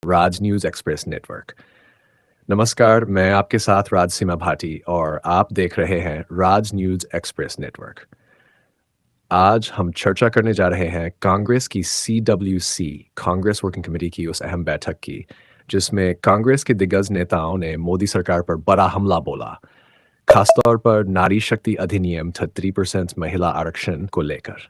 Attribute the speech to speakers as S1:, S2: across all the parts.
S1: राज news express network. नमस्कार, मैं आपके साथ राज सीमा भाटी और आप देख रहे हैं राज न्यूज एक्सप्रेस नेटवर्क। आज हम चर्चा करने जा रहे हैं कांग्रेस की CWC कांग्रेस वर्किंग कमेटी की उस अहम बैठक की, जिसमें कांग्रेस के दिग्गज नेताओं ने मोदी सरकार पर बड़ा हमला बोला, खासतौर पर नारी शक्ति अधिनियम 33% महिला आरक्षण को लेकर।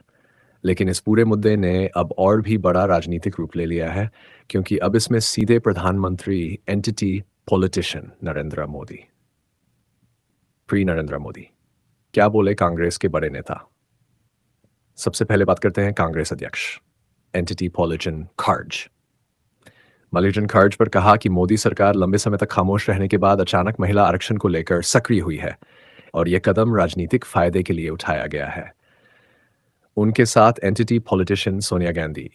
S1: लेकिन इस पूरे मुद्दे ने अब और भी बड़ा राजनीतिक रूप ले लिया है, क्योंकि अब इसमें सीधे प्रधानमंत्री entity politician Narendra Modi, pre Narendra Modi, क्या बोले कांग्रेस के बड़े नेता। सबसे पहले बात करते हैं कांग्रेस अध्यक्ष एंटिटी पॉलिटिशियन खर्ज। मल्लिकार्जुन खर्ज पर कहा कि मोदी सरकार लंबे समय तक खामोश रहने के बाद अचानक महिला आरक्षण को लेकर सक्रिय हुई है और यह कदम राजनीतिक फायदे के लिए उठाया गया है। उनके साथ एंटिटी पॉलिटिशियन सोनिया गांधी,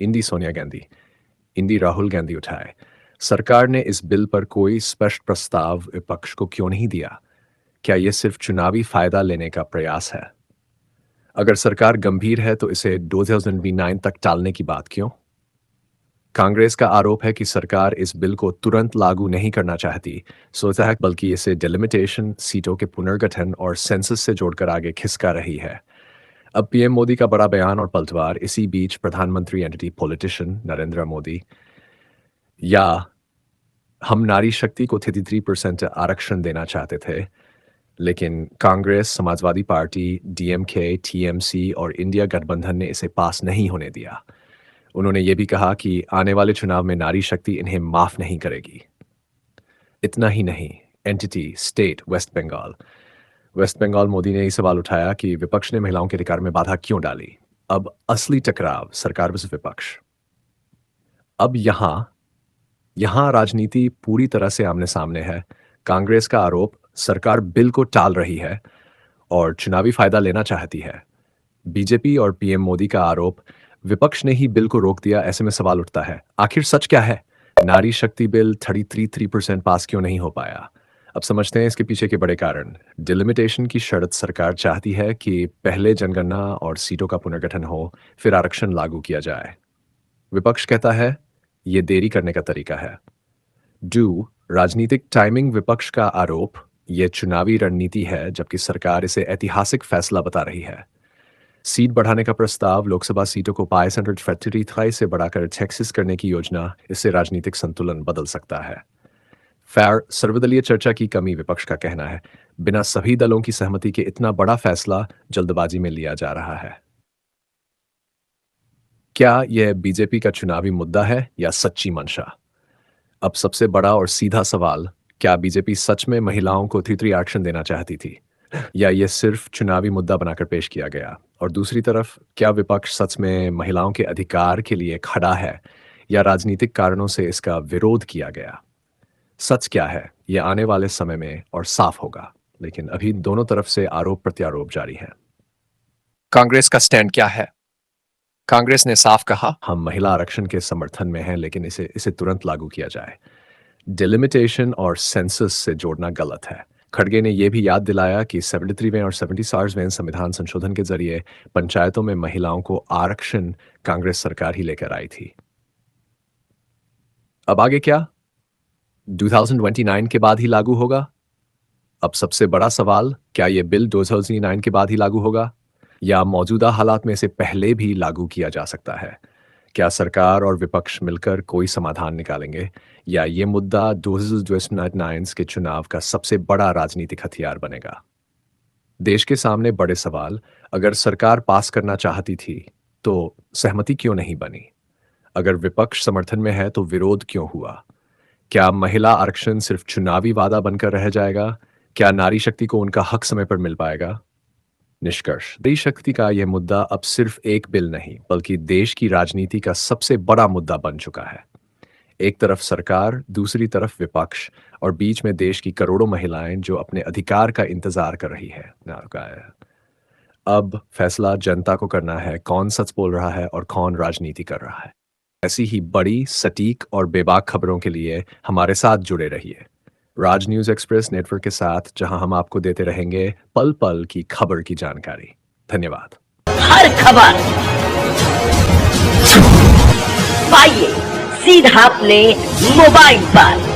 S1: इंडी राहुल गांधी उठाए। सरकार ने इस बिल पर कोई स्पष्ट प्रस्ताव विपक्ष को क्यों नहीं दिया? क्या यह सिर्फ चुनावी फायदा लेने का प्रयास है? अगर सरकार गंभीर है तो इसे 2029 तक टालने की बात क्यों? कांग्रेस का आरोप है कि सरकार इस बिल को तुरंत लागू नहीं करना चाहती, सोचता है बल्कि इसे डिलिमिटेशन, सीटों के पुनर्गठन और सेंसस से जोड़कर आगे खिसका रही है। अब पीएम मोदी का बड़ा बयान और पलटवार। इसी बीच प्रधानमंत्री एंटिटी पॉलिटिशियन नरेंद्र मोदी, या हम नारी शक्ति को 33% आरक्षण देना चाहते थे, लेकिन Congress, Samajwadi party, DMK, TMC और इंडिया गठबंधन ने इसे पास नहीं होने दिया। उन्होंने ये भी कहा कि आने वाले चुनाव में नारी शक्ति इन्हें माफ नहीं करेगी। इतना ही नहीं, एंटिटी स्टेट वेस्ट बंगाल मोदी ने यह सवाल उठाया कि विपक्ष ने महिलाओं के अधिकार में बाधा क्यों डाली। अब असली टकराव सरकार वर्सेस विपक्ष। अब यहां राजनीति पूरी तरह से आमने सामने है। कांग्रेस का आरोप सरकार बिल को टाल रही है और चुनावी फायदा लेना चाहती है। बीजेपी और पीएम मोदी का आरोप विपक्ष ने ही बिल को रोक दिया। ऐसे में सवाल उठता है, आखिर सच क्या है? नारी शक्ति बिल 33% पास क्यों नहीं हो पाया? अब समझते हैं इसके पीछे के बड़े कारण। डिलिमिटेशन की शर्त सरकार चाहती है कि पहले जनगणना और सीटों का पुनर्गठन हो, फिर आरक्षण लागू किया जाए। विपक्ष कहता है यह देरी करने का तरीका है। राजनीतिक टाइमिंग। विपक्ष का आरोप यह चुनावी रणनीति है, जबकि सरकार इसे ऐतिहासिक फैसला बता रही है। सीट बढ़ाने का प्रस्ताव, लोकसभा सीटों को 543 से बढ़ाकर 36 करने की योजना, इससे राजनीतिक संतुलन बदल सकता है। सर्वदलीय चर्चा की कमी। विपक्ष का कहना है बिना सभी दलों की सहमति के इतना बड़ा फैसला जल्दबाजी में लिया जा रहा है। क्या यह बीजेपी का चुनावी मुद्दा है या सच्ची मंशा? अब सबसे बड़ा और सीधा सवाल, क्या बीजेपी सच में महिलाओं को 33 आरक्षण देना चाहती थी, या यह सिर्फ चुनावी मुद्दा बनाकर पेश किया गया? और दूसरी तरफ, क्या विपक्ष सच में महिलाओं के अधिकार के लिए खड़ा है, या राजनीतिक कारणों से इसका विरोध किया गया? सच क्या है, यह आने वाले समय में और साफ होगा, लेकिन अभी दोनों तरफ से आरोप प्रत्यारोप जारी है।
S2: कांग्रेस का स्टैंड क्या है? कांग्रेस ने साफ कहा,
S1: हम महिला आरक्षण के समर्थन में हैं, लेकिन इसे तुरंत लागू किया जाए। डिलिमिटेशन और सेंसस से जोड़ना गलत है। खड़गे ने यह भी याद दिलाया कि 73वें और 77वें संविधान संशोधन के जरिए पंचायतों में महिलाओं को आरक्षण कांग्रेस सरकार ही लेकर आई थी। अब आगे क्या? 2029 के बाद ही लागू होगा? अब सबसे बड़ा सवाल, क्या यह बिल 2029 के बाद ही लागू होगा, या मौजूदा हालात में इसे पहले भी लागू किया जा सकता है? क्या सरकार और विपक्ष मिलकर कोई समाधान निकालेंगे, या यह मुद्दा 2029 के चुनाव का सबसे बड़ा राजनीतिक हथियार बनेगा? देश के सामने बड़े सवाल। अगर सरकार पास करना चाहती थी तो सहमति क्यों नहीं बनी? अगर विपक्ष समर्थन में है तो विरोध क्यों हुआ? क्या महिला आरक्षण सिर्फ चुनावी वादा बनकर रह जाएगा? क्या नारी शक्ति को उनका हक समय पर मिल पाएगा? निष्कर्ष, नारी शक्ति का यह मुद्दा अब सिर्फ एक बिल नहीं, बल्कि देश की राजनीति का सबसे बड़ा मुद्दा बन चुका है। एक तरफ सरकार, दूसरी तरफ विपक्ष, और बीच में देश की करोड़ों महिलाएं जो अपने अधिकार का इंतजार कर रही है। अब फैसला जनता को करना है, कौन सच बोल रहा है और कौन राजनीति कर रहा है। ऐसी ही बड़ी, सटीक और बेबाक खबरों के लिए हमारे साथ जुड़े रहिए राज न्यूज एक्सप्रेस नेटवर्क के साथ, जहां हम आपको देते रहेंगे पल पल की खबर की जानकारी। धन्यवाद।
S3: हर खबर पाइए सीधा अपने मोबाइल पर।